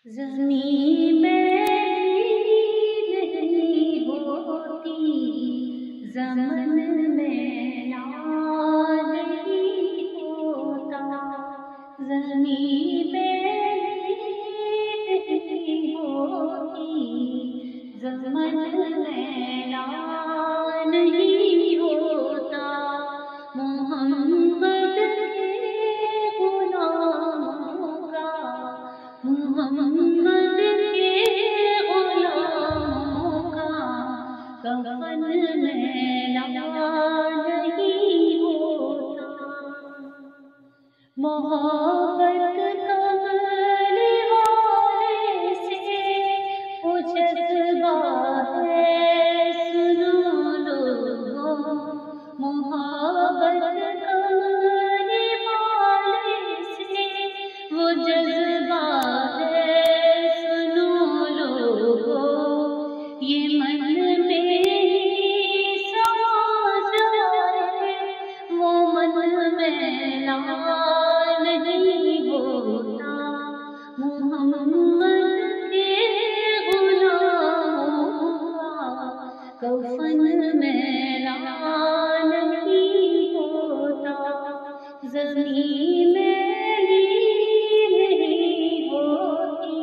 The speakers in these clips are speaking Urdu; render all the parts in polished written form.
زمین میلی نہیں ہوتی، زمن میلا نہیں ہوتا، زمین میلی نہیں ہوتی، زمن میلا نہیں ہوتا، محمد کے غلاموں کا، محمد کے غلاموں کا کفن میلا نہیں ہوتا، محبت کملی والے سے وہ جذبہ ہے، سنو لوگو، محبت کملی والے سے وہ جذبہ ہے، سنو لوگو، یہ من میں ہی سما جائے، وہ من میلا نہیں ہوتا، محمد کے غلاموں کا کفن میلا نہیں ہوتا، زمین میلی نہیں ہوتی،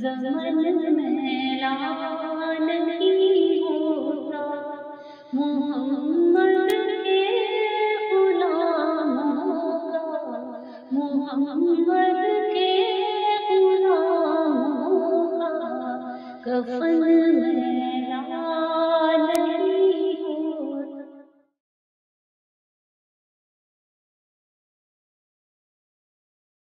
زمن میلا نہیں ہوتا، محمد کے غلاموں کا، محمد